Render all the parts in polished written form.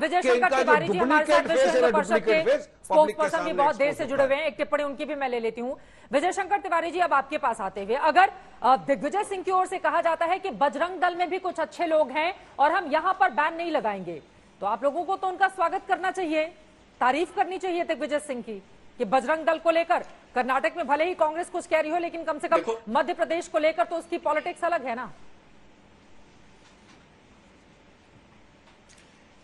विजय शंकर तिवारी जी हमारे साथ विश्व हिंदू परिषद के स्पोक्स पर्सन भी बहुत देर से जुड़े हुए हैं। एक टिप्पणी उनकी भी मैं ले लेती हूँ। विजय शंकर तिवारी जी, अब आपके पास आते हुए, अगर दिग्विजय सिंह की ओर से कहा जाता है कि बजरंग दल में भी कुछ अच्छे लोग हैं और हम यहां पर बैन नहीं लगाएंगे, तो आप लोगों को तो उनका स्वागत करना चाहिए, तारीफ करनी चाहिए दिग्विजय सिंह की कि बजरंग दल को लेकर कर्नाटक में भले ही कांग्रेस कुछ कह रही हो, लेकिन कम से कम मध्य प्रदेश को लेकर तो उसकी पॉलिटिक्स अलग है ना।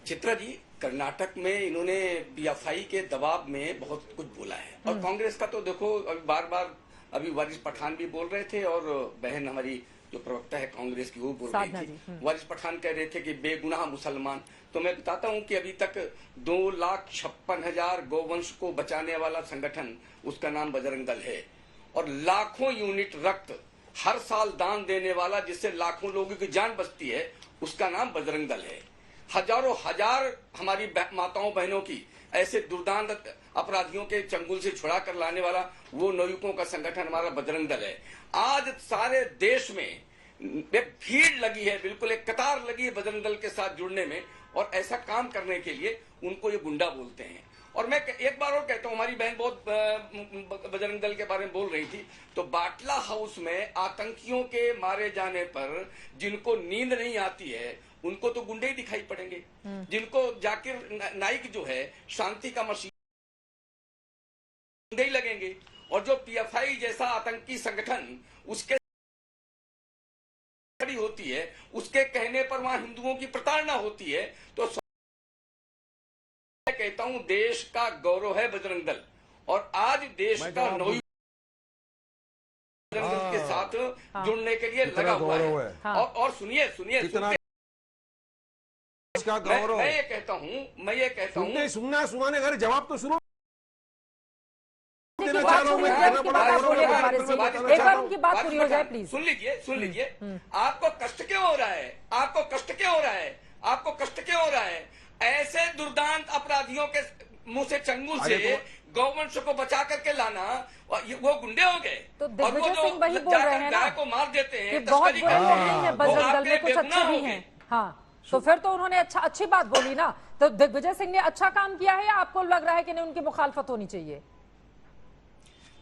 चित्रा जी, कर्नाटक में इन्होंने पीएफआई के दबाव में बहुत कुछ बोला है और कांग्रेस का तो देखो अभी बार बार अभी वारिस पठान भी बोल रहे थे और बहन हमारी जो प्रवक्ता है कांग्रेस की वो बोल रही थी। वारिस पठान कह रहे थे कि बेगुनाह मुसलमान। तो मैं बताता हूं कि अभी तक 2,56,000 गौवंश को बचाने वाला संगठन, उसका नाम बजरंग दल है और लाखों यूनिट रक्त हर साल दान देने वाला, जिससे लाखों लोगों की जान बचती है, उसका नाम बजरंग दल है। हजारों हजार हमारी माताओं बहनों की ऐसे दुर्दांत अपराधियों के चंगुल से छुड़ा कर लाने वाला वो नौयुवकों का संगठन हमारा बजरंग दल है। आज सारे देश में एक भीड़ लगी है, बिल्कुल एक कतार लगी है बजरंग दल के साथ जुड़ने में और ऐसा काम करने के लिए उनको ये गुंडा बोलते हैं। और मैं एक बार और कहता हूं, हमारी बहन बहुत बजरंग दल के बारे में बोल रही थी, तो बाटला हाउस में आतंकियों के मारे जाने पर जिनको नींद नहीं आती है उनको तो गुंडे ही दिखाई पड़ेंगे। जिनको जाकिर नाइक जो है शांति का मसीहा गुंडे ही लगेंगे और जो पीएफआई जैसा आतंकी संगठन उसके खड़ी होती है, उसके कहने पर वहां हिंदुओं की प्रताड़ना होती है। तो मैं कहता हूं देश का गौरव है बजरंग दल और आज देश का नौ बजरंग दल के साथ जुड़ने के लिए लगा हुआ है। और सुनिए क्या गौरव। मैं ये कहता हूँ सुनना सुनाने घर जवाब तो सुनो। एक बार उनकी बात पूरी हो जाए प्लीज। सुन लीजिए आपको कष्ट क्यों हो रहा है? ऐसे दुर्दांत अपराधियों के मुंह से चंगुल से गौवंश को बचा करके लाना, वो गुंडे हो गए। तो दिग्विजय सिंह वही बोल रहे हैं ना को मार देते हैं, बहुत बुरे लोग नहीं है बजरंग दल में, कुछ अच्छे भी हैं। हाँ, तो फिर तो उन्होंने अच्छी बात बोली ना। तो दिग्विजय सिंह ने अच्छा काम किया है या आपको लग रहा है कि नहीं उनकी मुखालफत होनी चाहिए?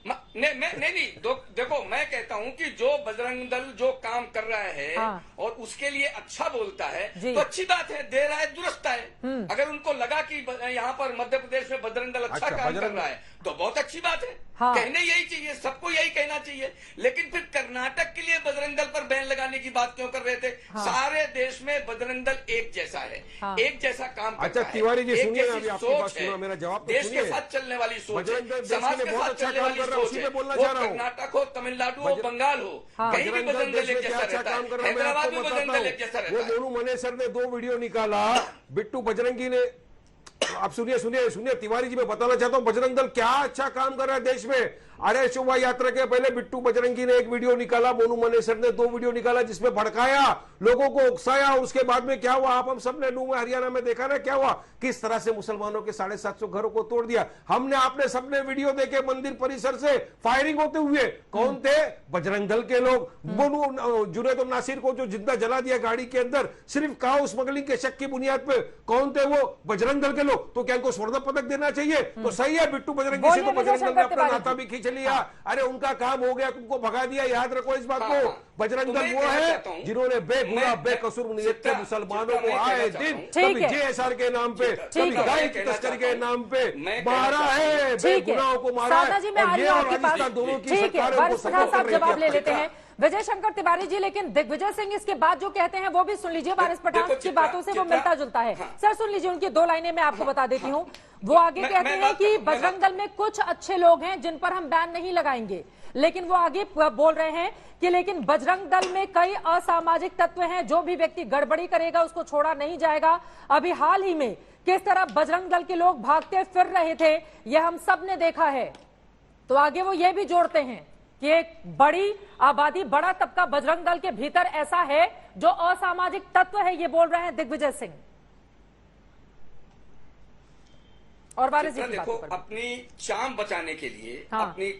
नहीं, देखो मैं कहता हूं कि जो बजरंग दल जो काम कर रहा है और उसके लिए अच्छा बोलता है तो अच्छी बात है, दे रहा है, दुरुस्त है। अगर उनको लगा कि यहाँ पर मध्य प्रदेश में बजरंग दल अच्छा काम कर रहा है तो बहुत अच्छी बात है। कहने यही चाहिए, सबको यही कहना चाहिए। लेकिन फिर कर्नाटक के लिए बजरंग दल पर बैन लगाने की बात क्यों कर रहे थे? सारे देश में बजरंग दल एक जैसा है, एक जैसा काम करता है। तिवारी जी सुनिए, अभी आपकी बात सुनो, मेरा जवाब देश के साथ चलने वाली सोच, समाज के साथ चलने वाली सोच है। वो कर्नाटक हो, तमिलनाडु हो, बंगाल हो, कहीं भी बजरंग दल एक जैसा रहता है। हैदराबाद में बजरंग दल एक जैसा रहता है। वो मोनू मनेसर ने 2 वीडियो निकाला, बिट्टू बजरंगी ने। आप सुनिए तिवारी जी, मैं बताना चाहता हूं बजरंग दल क्या अच्छा काम कर रहा है देश में। अरे शोभा यात्रा के पहले बिट्टू बजरंगी ने एक वीडियो निकाला, मोनू मनेसर ने 2 वीडियो निकाला जिसमें भड़काया, लोगों को उकसाया। उसके बाद में क्या हुआ आप हम सब ने हरियाणा में देखा ना क्या हुआ, किस तरह से मुसलमानों के 750 घरों को तोड़ दिया। हमने आपने सबने वीडियो देखे, मंदिर परिसर से फायरिंग होते हुए। कौन थे? बजरंग दल के लोग। मोनू जुनैद नासिर को जो जिंदा जला दिया गाड़ी के अंदर सिर्फ काऊ स्मगलिंग के शक की बुनियाद पे, कौन थे वो? बजरंग दल के लोग। तो क्या इनको स्वर्ण पदक देना चाहिए? तो सही है, बिट्टू बजरंगी से तो बजरंग दल ने अपना नाता भी खींच लिया। अरे उनका काम हो गया, तुमको भगा दिया, याद रखो इस बात को। बजरंग दल वो है जिन्होंने बेगुनाह बेकसूर मुसलमानों को आए दिन कभी जेएसआर के नाम पे, कभी गाय की तस्करी के नाम पे मारा है, बेगुनाहों को मारा है। और ये और राजस्थान दोनों की सरकारों को सपोर्ट कर रही है। जवाब ले लेते हैं विजय शंकर तिवारी जी, लेकिन दिग्विजय सिंह इसके बाद जो कहते हैं वो भी सुन लीजिए। वारिस पठान की बातों से वो मिलता जुलता है। सर सुन लीजिए, उनकी 2 लाइनें मैं आपको बता देती हूँ। वो आगे कहते हैं कि बजरंग दल में कुछ अच्छे लोग हैं जिन पर हम बैन नहीं लगाएंगे, लेकिन वो आगे बोल रहे हैं कि लेकिन बजरंग दल में कई असामाजिक तत्व हैं, जो भी व्यक्ति गड़बड़ी करेगा उसको छोड़ा नहीं जाएगा। अभी हाल ही में किस तरह बजरंग दल के लोग भागते फिर रहे थे, यह हम सब ने देखा है। तो आगे वो ये भी जोड़ते हैं कि एक बड़ी आबादी, बड़ा तबका बजरंग दल के भीतर ऐसा है जो असामाजिक तत्व है, ये बोल रहे हैं दिग्विजय सिंह। और देखो, अपनी चाम बचाने के लिए, अपनी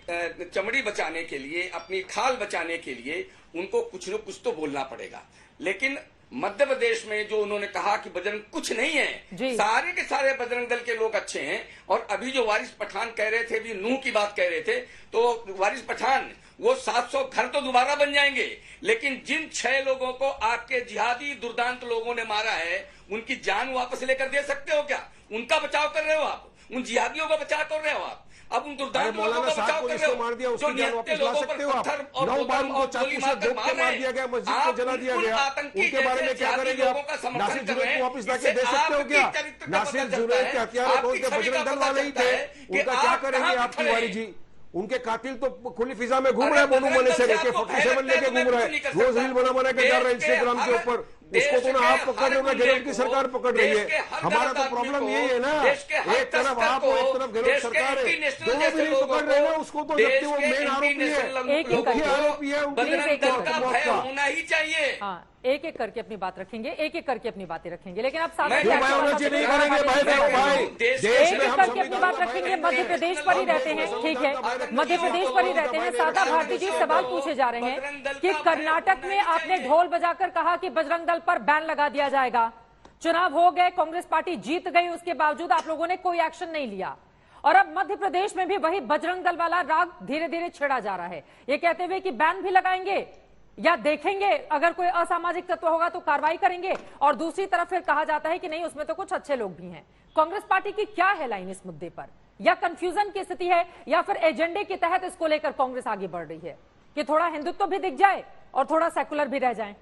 चमड़ी बचाने के लिए, अपनी खाल बचाने के लिए उनको कुछ न कुछ तो बोलना पड़ेगा। लेकिन मध्य प्रदेश में जो उन्होंने कहा कि बजरंग कुछ नहीं है, सारे के सारे बजरंग दल के लोग अच्छे हैं। और अभी जो वारिस पठान कह रहे थे, अभी नूह की बात कह रहे थे, तो वारिस पठान वो 700 घर तो दोबारा बन जाएंगे, लेकिन जिन 6 लोगों को आपके जिहादी दुर्दांत लोगों ने मारा है, उनकी जान वापस लेकर दे सकते हो क्या? उनका बचाव कर रहे हो आप? उन जिहादियों का बचाव कर रहे हो आप? अब उन दुर्दांत लोगों का बचाव कर रहे हो? मार दिया, जो उसकी जान वापस ला सकते हो आप? 9 बार उनको चाकू से ठोक के मार दिया गया, मस्जिद को जला दिया गया, उनके बारे में क्या करेंगे आप? नासिर जुनैद को वापस लाके दे सकते हो क्या? नासिर जुनैद के हथियार कौन थे? बजरंग दल वाले ही थे। उनका क्या करेंगे आप तिवारी जी? उनके कातिल तो खुली फिजा में घूम रहे हैं, मोनू मनी से लेके 47 लेके घूम रहे हैं, रोज रील बना के जा रहे हैं इंस्टाग्राम के ऊपर। उसको तो ना आप पकड़ रहे हो ना गहलोत की सरकार पकड़ रही है। हमारा तो प्रॉब्लम यही है ना, एक तरफ आप और एक तरफ गहलोत सरकार है, दोनों भी नहीं पकड़ रहे हैं उसको। तो जबकि वो मेन आरोपी है, मुख्य आरोपी है, होना ही चाहिए। एक एक करके अपनी बात रखेंगे, एक एक करके अपनी बातें रखेंगे, लेकिन आप साथ नहीं करेंगे भाई, एक एक करके अपनी बात रखेंगे। मध्य प्रदेश पर ही रहते हैं, ठीक है, मध्य प्रदेश पर ही रहते हैं। सादा भारती जी सवाल पूछे जा रहे हैं कि कर्नाटक में आपने ढोल बजाकर कहा कि बजरंग दल पर बैन लगा दिया जाएगा, चुनाव हो गए, कांग्रेस पार्टी जीत गई, उसके बावजूद आप लोगों ने कोई एक्शन नहीं लिया, और अब मध्य प्रदेश में भी वही बजरंग दल वाला राग धीरे धीरे छेड़ा जा रहा है, ये कहते हुए कि बैन भी लगाएंगे या देखेंगे अगर कोई असामाजिक तत्व होगा तो कार्रवाई करेंगे, और दूसरी तरफ फिर कहा जाता है कि नहीं उसमें तो कुछ अच्छे लोग भी हैं। कांग्रेस पार्टी की क्या है लाइन इस मुद्दे पर? या कंफ्यूजन की स्थिति है, या फिर एजेंडे के तहत इसको लेकर कांग्रेस आगे बढ़ रही है कि थोड़ा हिंदुत्व भी दिख जाए और थोड़ा सेकुलर भी रह जाए?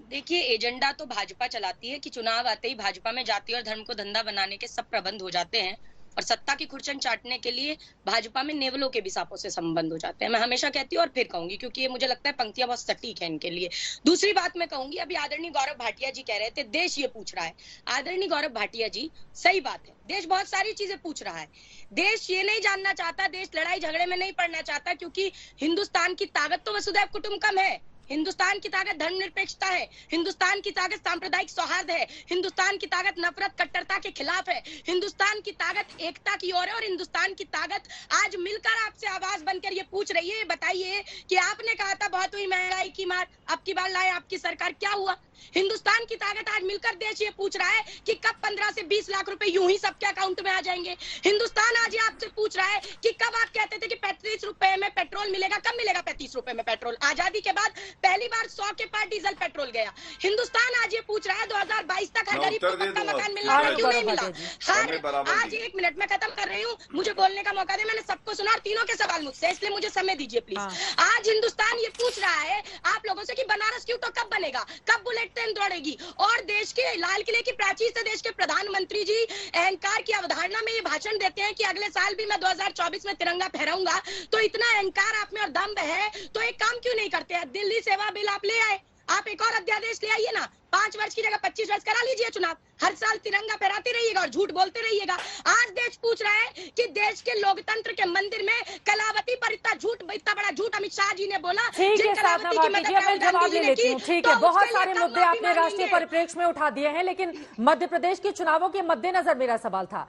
देखिए, एजेंडा तो भाजपा चलाती है कि चुनाव आते ही भाजपा में जाति और धर्म को धंधा बनाने के सब प्रबंध हो जाते हैं, और सत्ता की खुर्चन चाटने के लिए भाजपा में नेवलों के भी सांपों से संबंध हो जाते हैं। मैं हमेशा कहती हूँ और फिर कहूंगी, क्योंकि ये मुझे लगता है पंक्तियां बहुत सटीक है इनके लिए। दूसरी बात मैं कहूंगी, अभी आदरणीय गौरव भाटिया जी कह रहे थे देश ये पूछ रहा है। आदरणीय गौरव भाटिया जी, सही बात है, देश बहुत सारी चीजें पूछ रहा है। देश ये नहीं जानना चाहता, देश लड़ाई झगड़े में नहीं पड़ना चाहता, क्योंकि हिंदुस्तान की ताकत तो वसुधैव कुटुंबकम है। हिंदुस्तान की ताकत धर्मनिरपेक्षता है, हिंदुस्तान की ताकत सांप्रदायिक सौहार्द है, हिंदुस्तान की ताकत नफरत कट्टरता के खिलाफ है, हिंदुस्तान की ताकत एकता की ओर है, और हिंदुस्तान की ताकत आज मिलकर आपसे आवाज बनकर ये पूछ रही है। बताइए कि आपने कहा था बहुत हुई महंगाई की मार, अब की बार लाए आपकी सरकार, क्या हुआ? हिंदुस्तान की ताकत आज मिलकर देश ये पूछ रहा है कि कब 15 से 20 लाख रुपए यूं ही सबके अकाउंट में आ जाएंगे। हिंदुस्तान आज ये आपसे पूछ रहा है कि कब आप कहते थे कि 35 रुपए में पेट्रोल मिलेगा, कब मिलेगा 35 रुपए में पेट्रोल? आजादी के बाद पहली बार 100 के पार डीजल पेट्रोल गया। हिंदुस्तान आज ये पूछ रहा है 2022 तक हर गरीब को पक्का मकान मिलना है, क्यों नहीं मिला? आज 1 मिनट में खत्म कर रही हूँ, मुझे बोलने का मौका दे, मैंने सबको सुना और तीनों के सवाल मुझसे, इसलिए मुझे समय दीजिए प्लीज। आज हिंदुस्तान ये पूछ रहा है आप लोगों से कि बनारस क्यों, तो कब बनेगा, कब बुलेट ट्रेन दौड़ेगी? और देश के लाल किले की प्राचीर से देश के प्रधानमंत्री जी अहंकार की अवधारणा में ये भाषण देते हैं कि अगले साल भी मैं 2024 में तिरंगा फहराऊंगा। तो इतना अहंकार आप में और दम्भ है तो एक काम क्यों नहीं करते हैं? दिल्ली सेवा बिल आप ले आए, आप एक और अध्यादेश ले आइए ना, 5 वर्ष की जगह 25 वर्ष करा लीजिए चुनाव, हर साल तिरंगा फहराते रहिएगा और झूठ बोलते रहिएगा। आज देश पूछ रहा है कि देश के लोकतंत्र के मंदिर में कलावती पर इतना झूठ, इतना बड़ा झूठ अमित शाह जी ने बोला। ठीक है, जवाब ले लेती हूँ, ठीक है, बहुत सारे मुद्दे आपने राष्ट्रीय परिप्रेक्ष्य में उठा दिए हैं, लेकिन मध्य प्रदेश के चुनावों के मद्देनजर मेरा सवाल था।